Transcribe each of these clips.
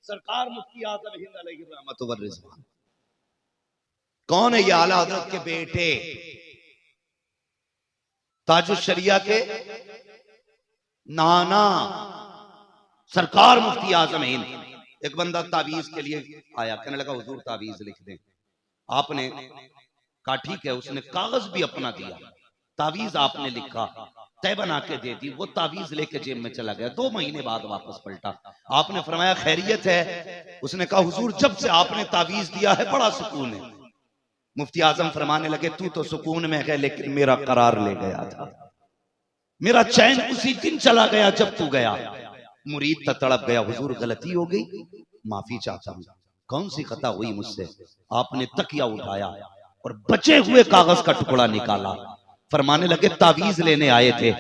सरकार मुफ्ती आजम हिंद अलैहि रहमत व रिजवान। कौन है ये? आला हजरत के बेटे, ताजुश शरिया के नाना सरकार मुफ्ती आजम हिंद। एक बंदा तावीज के लिए आया, कहने लगा हुजूर तावीज लिख दें। आपने कहा ठीक है। उसने कागज भी अपना दिया, तावीज आपने लिखा, तय बना के दे दी। वो तावीज लेके जेब में चला गया। 2 महीने बाद वापस पलटा। आपने फरमाया खैरियत है? उसने कहा हुजूर जब से आपने तावीज दिया है बड़ा सुकून है। मुफ्ती आजम फरमाने लगे तू तो सुकून में है, लेकिन मेरा करार ले गया था। मेरा चैन उसी दिन चला गया जब तू गया। मुरीद तड़प गया, हुजूर गलती हो गई, माफी चाहता हूं। कौन सी खता हुई मुझसे? आपने तकिया उठाया और बचे हुए कागज का टुकड़ा निकाला। फरमाने लगे तावीज लेने आए थे,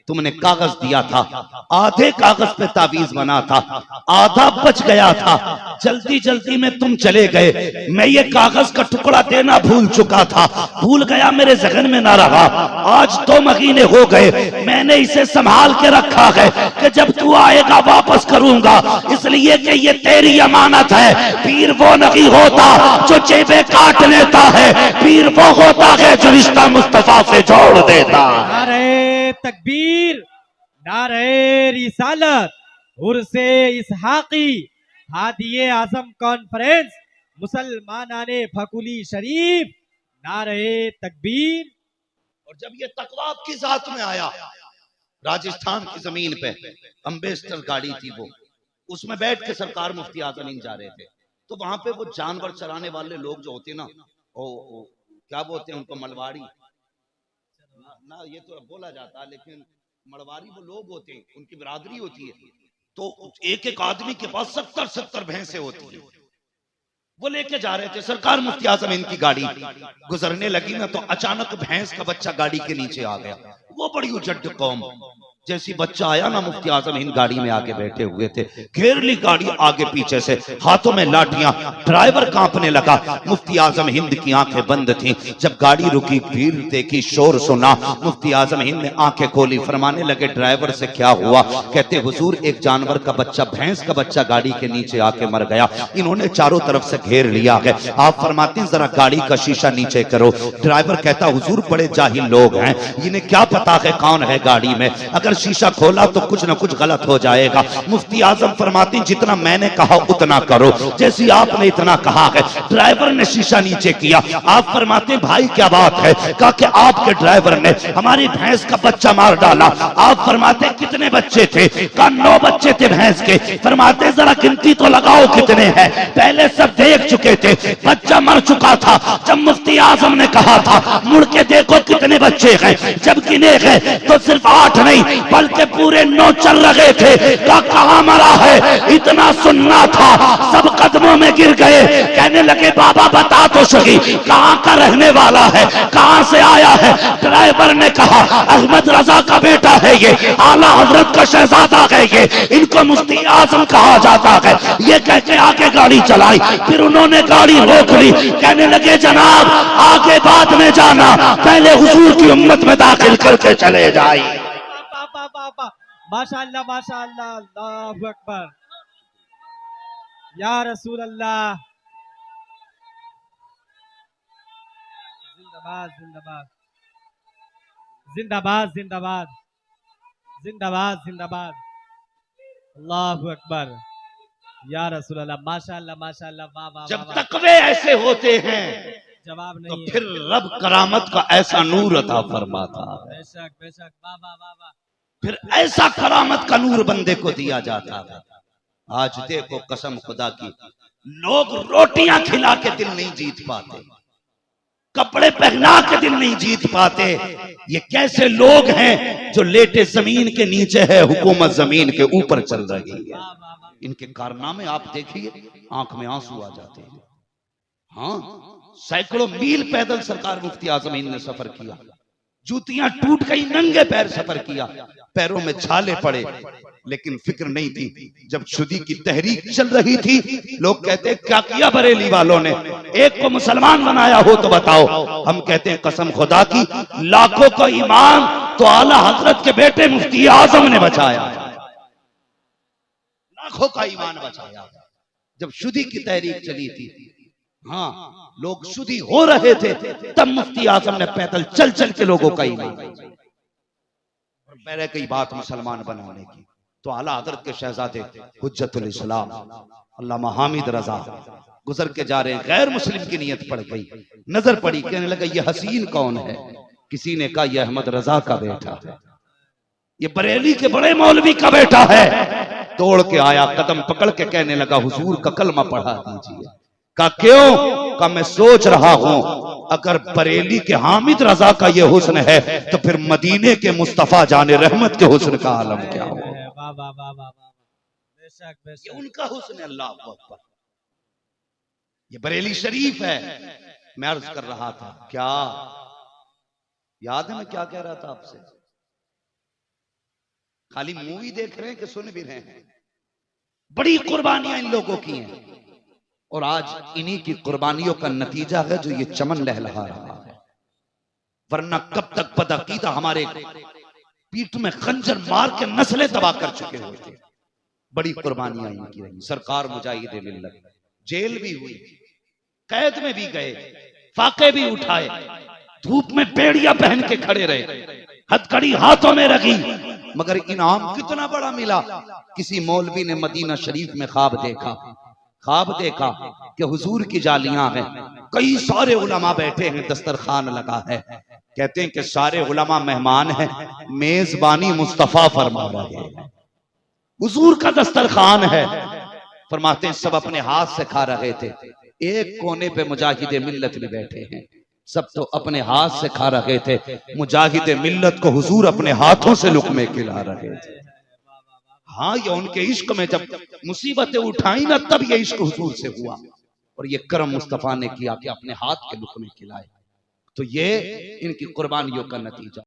तुमने कागज दिया था, आधे कागज पे तावीज बना था, आधा बच गया था। जल्दी जल्दी में तुम चले गए, मैं ये कागज का टुकड़ा देना भूल चुका था, भूल गया, मेरे जहन में ना रहा। आज 2 महीने हो गए, मैंने इसे संभाल के रखा है कि जब तू आएगा वापस करूंगा, इसलिए कि ये तेरी अमानत है। पीर वो नहीं होता जो जेबें काट लेता है, पीर वो होता है जो रिश्ता मुस्तफा से जोड़ देता। नारे तकबीर, नारे रिसालत, उर्से इसहाकी, हादिये आजम कॉन्फ्रेंस, मुसलमानाने फकुली शरीफ, नारे तकबीर। और जब ये तकवा आपकी जात में आया, राजस्थान की जमीन पे अम्बेसडर गाड़ी थी, वो उसमें बैठ के सरकार मुफ्ती आजम हिंद जा रहे थे। तो वहां पे वो जानवर चराने वाले लोग जो होते ना, वो क्या बोलते हैं उनको, मलवाड़ी ना, ये तो बोला जाता है, लेकिन मड़वारी वो लोग होते हैं, उनकी बिरादरी होती है। तो एक एक आदमी के पास 70-70 भैंसे होती है। वो लेके जा रहे थे, सरकार मुफ्ती आजम हिंद की गाड़ी गुजरने लगी ना, तो अचानक भैंस का बच्चा गाड़ी के नीचे आ गया। वो बड़ी उजड़ कौम, जैसी बच्चा आया ना, मुफ्ती आजम हिंद गाड़ी में आके बैठे हुए थे, घेर ली गाड़ी आगे पीछे से, हाथों में लाठियां, ड्राइवर कांपने लगा। मुफ्ती आजम हिंद की आंखें बंद थीं। जब गाड़ी रुकी, भीड़ देखी, शोर सुना, मुफ्ती आजम हिंद ने आंखें खोली। फरमाने लगे ड्राइवर से क्या हुआ? कहते हुजूर एक जानवर का बच्चा, भैंस का बच्चा गाड़ी के नीचे आके मर गया, इन्होंने चारों तरफ से घेर लिया है। आप फरमाते हैं जरा गाड़ी का शीशा नीचे करो। ड्राइवर कहता हुजूर बड़े जाहिल लोग हैं, इन्हें क्या पता है कौन है गाड़ी में, अगर शीशा खोला तो कुछ ना कुछ गलत हो जाएगा। मुफ्ती आजम फरमाती जितना मैंने कहा उतना करो, जैसी आपने इतना कहा है। ड्राइवर ने शीशा नीचे किया। आप फरमाते भाई क्या बात है? कहा कि आपके ड्राइवर ने हमारी भैंस का बच्चा मार डाला। आप फरमाते कितने बच्चे थे? कहा 9 बच्चे थे भैंस के। फरमाते जरा गिनती तो लगाओ कितने हैं। पहले सब देख चुके थे, बच्चा मर चुका था। जब मुफ्ती आजम ने कहा था मुड़ के देखो कितने बच्चे हैं, जब गिने गए तो सिर्फ 8 नहीं बल्कि पूरे 9 चल रहे थे। कहाँ मरा है? इतना सुनना था, सब कदमों में गिर गए। कहने लगे बाबा बता तो सही कहाँ का रहने वाला है, कहाँ से आया है? ड्राइवर ने कहा अहमद रजा का बेटा है ये, आला हजरत का शहजादा है ये, इनको मुफ्ती आजम कहा जाता है। ये कह के आगे गाड़ी चलाई, फिर उन्होंने गाड़ी रोक ली। कहने लगे जनाब आगे बाद में जाना, पहले हुजूर की उम्मत में दाखिल करके चले जाए। माशाअल्लाह माशाअल्लाह, अल्लाहु अकबर, या रसूल अल्लाह, जिंदाबाद जिंदाबाद जिंदाबाद जिंदाबाद जिंदाबाद जिंदाबाद, अल्लाहु अकबर, या रसूल अल्लाह, माशाअल्लाह माशाअल्लाह, वाह वाह। जब तकवे ऐसे होते हैं जवाब नहीं तो फिर रब करामत का ऐसा नूर अता फरमाता है। बेशक बेशक, वाह वाह वाह वाह। फिर ऐसा करामत का नूर बंदे को दिया जाता है। आज देखो कसम खुदा की, लोग रोटियां खिला के दिल नहीं जीत पाते, कपड़े पहना के दिल नहीं जीत पाते। ये कैसे लोग हैं जो लेटे जमीन के नीचे है, हुकूमत जमीन के ऊपर चल रही है। इनके कारनामे आप देखिए, आंख में आंसू आ जाते हैं। हाँ, सैकड़ों मील पैदल सरकार मुफ्ती आजम हिंद ने सफर किया, जूतियां टूट गई, नंगे पैर सफर किया, पैरों में छाले पड़े, लेकिन फिक्र नहीं थी। जब शुदी की तहरीक चल रही थी, लोग कहते क्या किया बरेली वालों ने, एक को मुसलमान बनाया हो तो बताओ। हम कहते हैं कसम खुदा की, लाखों का ईमान तो आला हजरत के बेटे मुफ्ती आजम ने बचाया, लाखों का ईमान बचाया। जब शुद्धि की तहरीक चली थी, हाँ लोग शुद्धि हो रहे थे, तब मुफ्ती आजम ने पैदल चल चल के लोगों का ईमान मेरे कई बात मुसलमान बनाने की। तो आला हज़रत के शहजादे हुज्जतुल इस्लाम अल्लामा हामिद रजा गुजर के जा रहे, गैर मुस्लिम की नियत पड़ गई, नजर पड़ी, कहने लगा ये हसीन कौन है? किसी ने कहा यह अहमद रजा का बेटा है, ये बरेली के बड़े मौलवी का बेटा है। दौड़ के आया, कदम पकड़ के कहने लगा हुजूर का कलमा पढ़ा दीजिए। कहा क्यों? कहा मैं सोच रहा हूं अगर बरेली के हामिद रजा का ये हुस्न है तो फिर मदीने के मुस्तफा जाने रहमत के हुस्न का आलम क्या हो। ये उनका हुस्न है। अल्लाह अकबर। ये बरेली शरीफ है। मैं अर्ज कर रहा था, क्या याद है मैं क्या कह रहा था आपसे? खाली मूवी देख रहे हैं कि सुन भी रहे हैं? बड़ी कुर्बानियां इन लोगों की हैं और आज इन्हीं की कुर्बानियों का नतीजा है जो ये चमन लहलहा रहा है। वरना कब तक बदअकीदा हमारे पीठ में खंजर मार के नस्लें तबाह कर चुके हुए थे। बड़ी कुर्बानियां इनकी रही। सरकार मुजाहिदे मिल्लत जेल भी हुई, कैद में भी गए, फाके भी उठाए, धूप में बेड़ियां पहन के खड़े रहे, हथकड़ी हाथों में रखी, मगर इनाम कितना बड़ा मिला। किसी मौलवी ने मदीना शरीफ में ख्वाब देखा कि हुजूर की जालियां हैं, कई सारे उलमा बैठे हैं, दस्तरखान लगा है, कहते हैं कि सारे उलमा मेहमान हैं, मेजबानी मुस्तफा फरमा रहे हैं, हुजूर का दस्तरखान है। फरमाते हैं सब अपने हाथ से खा रहे थे, एक कोने पे मुजाहिदे मिल्लत भी बैठे हैं, सब तो अपने हाथ से खा रहे थे। मुजाहिदे मिल्लत को हुजूर अपने हाथों से लुक़मे खिला रहे थे। हाँ, ये उनके इश्क में जब मुसीबतें उठाई ना, तब ये इश्क हुजूर से हुआ और ये करम मुस्तफा ने किया कि अपने हाथ के लुक़मे खिलाए। तो ये इनकी कुर्बानियों का नतीजा।